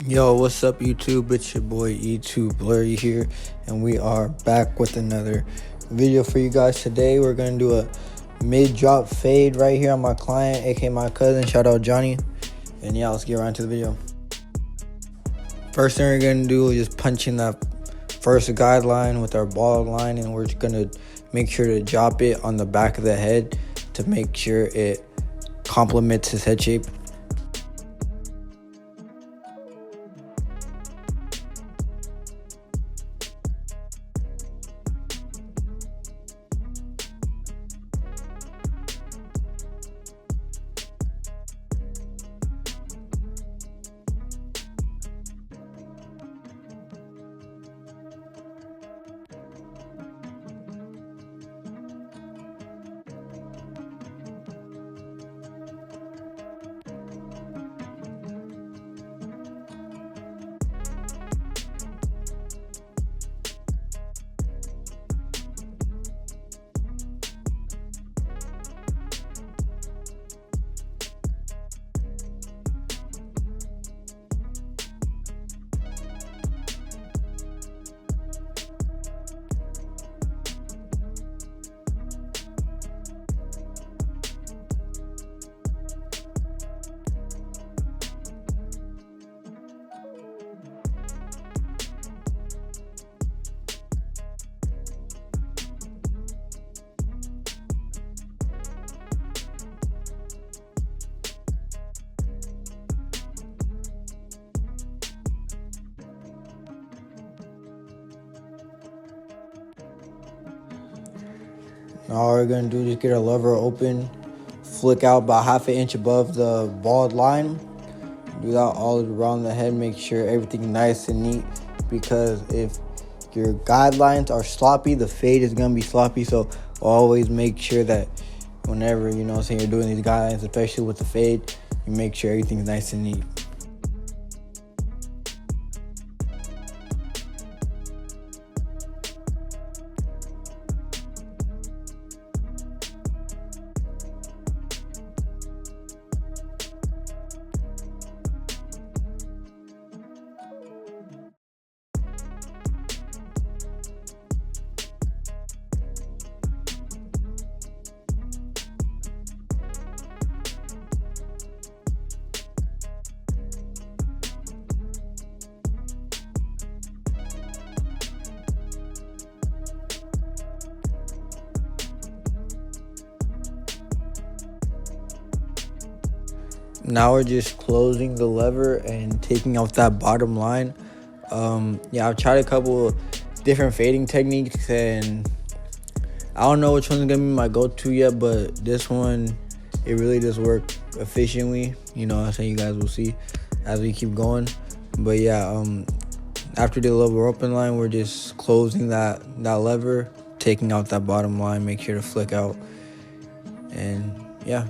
Yo, what's up YouTube? It's your boy E2 Blurry here, and we are back with another video for you guys. Today we're gonna do a mid-drop fade right here on my client, aka my cousin. Shout out Johnny. And yeah, let's get right into the video. First thing we're gonna do is just punch in that first guideline with our ball line, and we're just gonna make sure to drop it on the back of the head to make sure it complements his head shape. Now all we're gonna do is just get our lever open, flick out about half an inch above the bald line. Do that all around the head, make sure everything's nice and neat, because if your guidelines are sloppy, the fade is gonna be sloppy. So always make sure that whenever you're doing these guidelines, especially with the fade, you make sure everything's nice and neat. Now we're just closing the lever and taking off that bottom line. I've tried a couple different fading techniques, and I don't know which one's gonna be my go-to yet, but this one, it really does work efficiently. I'm saying, you guys will see as we keep going. But yeah, after the lever open line, we're just closing that lever, taking out that bottom line, make sure to flick out, and yeah.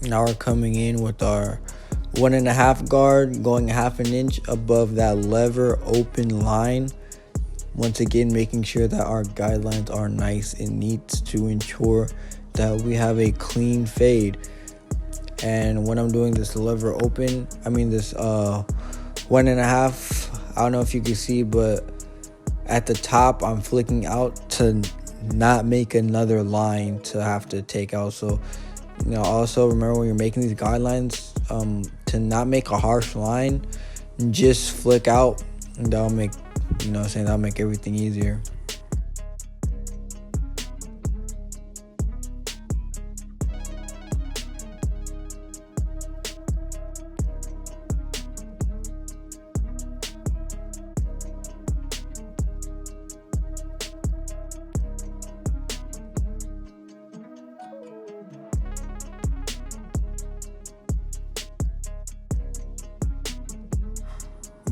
Now we're coming in with our 1.5 guard, going half an inch above that lever open line. Once again, making sure that our guidelines are nice and neat to ensure that we have a clean fade. And when I'm doing this lever open, this 1.5, I don't know if you can see, but at the top, I'm flicking out to not make another line to have to take out. So, also remember when you're making these guidelines, to not make a harsh line, just flick out, and that'll make, that'll make everything easier.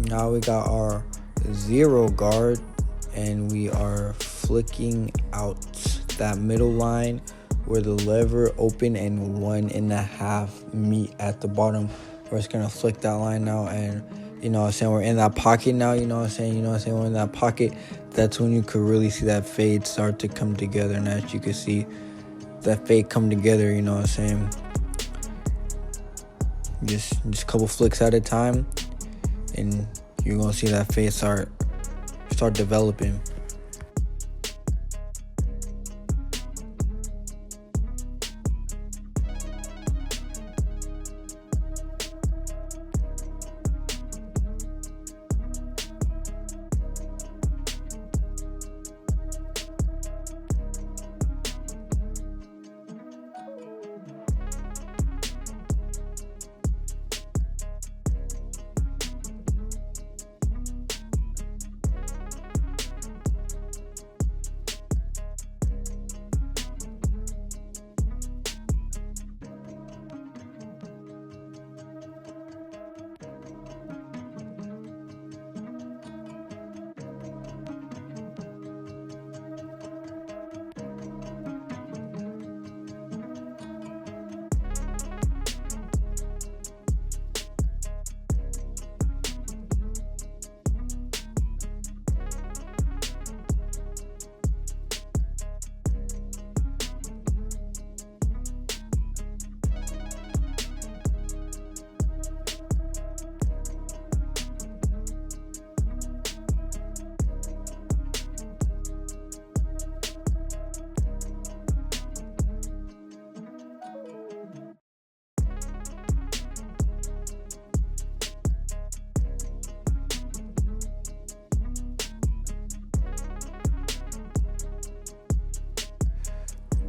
Now we got our 0 guard, and we are flicking out that middle line where the lever open and 1.5 meet at the bottom. We're just gonna flick that line now, and we're in that pocket now. We're in that pocket. That's when you could really see that fade start to come together, and as you can see that fade come together, just a couple flicks at a time, and you're gonna see that fade start developing.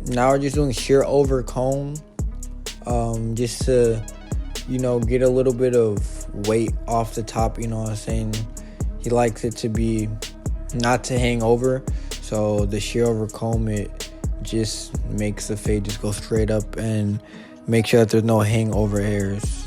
Now we're just doing shear over comb, just to, get a little bit of weight off the top. He likes it to be not to hang over. So the shear over comb, it just makes the fade just go straight up and make sure that there's no hangover hairs.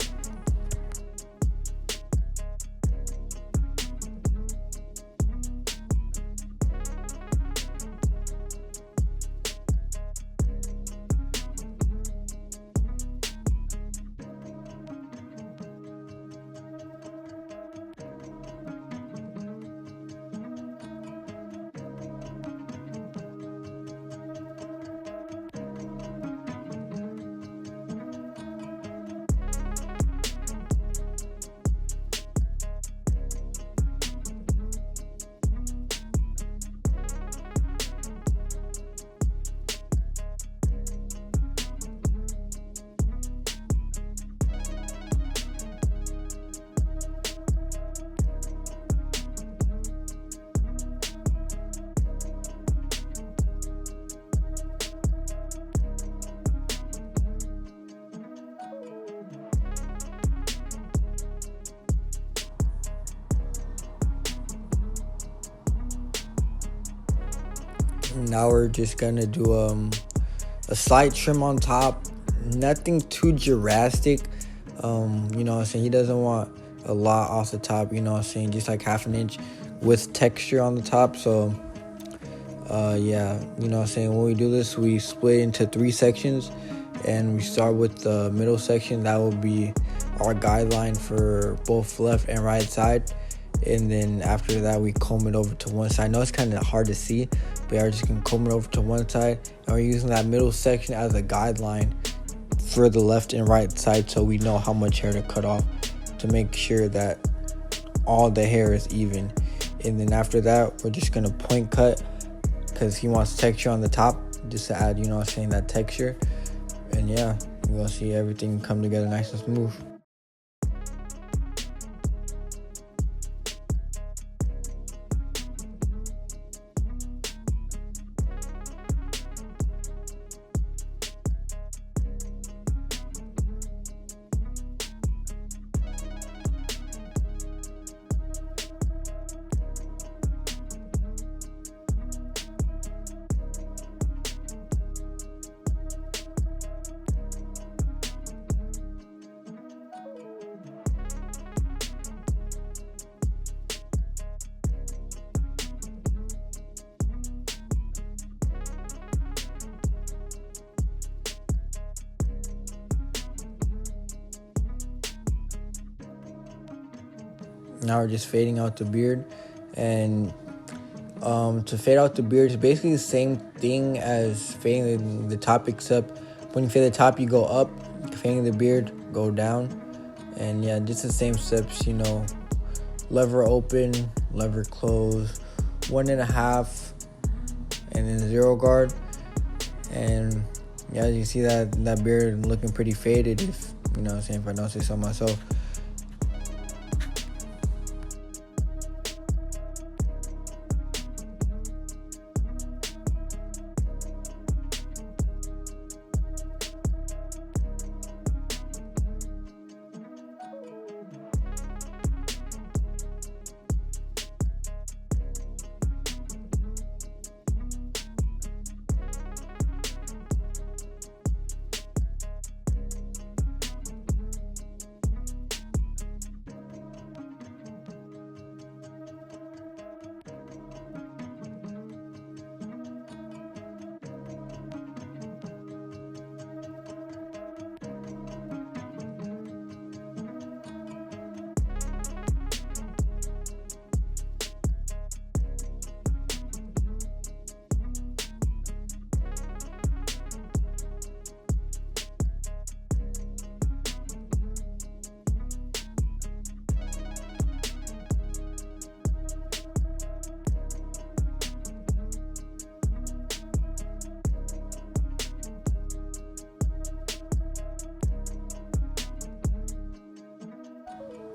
Now we're just gonna do a slight trim on top, nothing too drastic. He doesn't want a lot off the top, just like 1/2 inch with texture on the top. So when we do this, we split into 3 sections, and we start with the middle section. That will be our guideline for both left and right side, and then after that we comb it over to one side. I know it's kind of hard to see, but we are just gonna comb it over to one side, and we're using that middle section as a guideline for the left and right side, so we know how much hair to cut off to make sure that all the hair is even. And then after that, we're just gonna point cut because he wants texture on the top, just to add, that texture. And yeah, you're gonna see everything come together nice and smooth. Now we're just fading out the beard. And to fade out the beard is basically the same thing as fading the top, except when you fade the top, you go up. Fading the beard, go down. And yeah, just the same steps, lever open, lever close, 1.5, and then 0 guard. And yeah, you see that beard looking pretty faded, if if I don't say so myself.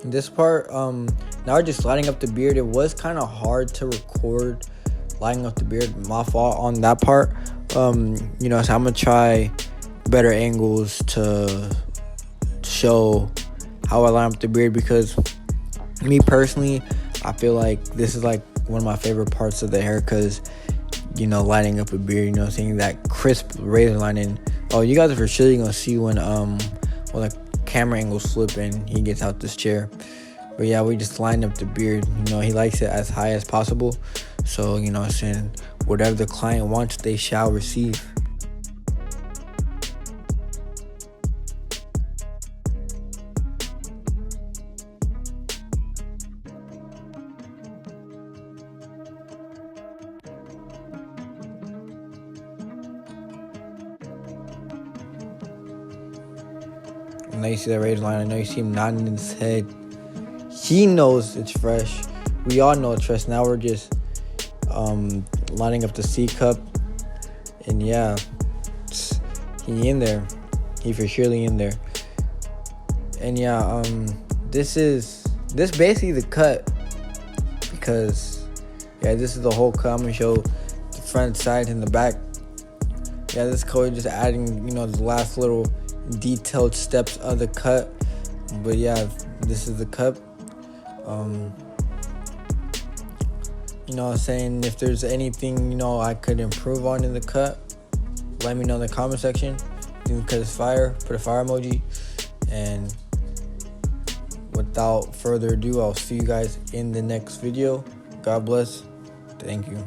This part, now just lining up the beard. It was kind of hard to record lining up the beard. My fault on that part. So I'm gonna try better angles to show how I line up the beard, because me personally, I feel like this is like one of my favorite parts of the hair, because lining up a beard, seeing that crisp razor line. And you guys are for sure gonna see when the camera angles flip and he gets out this chair. But yeah, we just lined up the beard. He likes it as high as possible, so saying whatever the client wants, they shall receive. Now you see that razor line. I know you see him nodding in his head. He knows it's fresh. We all know it's fresh. Now we're just lining up the C cup. And yeah, he in there. He for surely in there. And yeah, this basically the cut, because yeah, this is the whole cut. I'm gonna show the front, side, and the back. Yeah, this color just adding the last little detailed steps of the cut. But yeah, this is the cut. Saying if there's anything I could improve on in the cut, let me know in the comment section. Because it's fire, put a fire emoji. And without further ado, I'll see you guys in the next video. God bless. Thank you.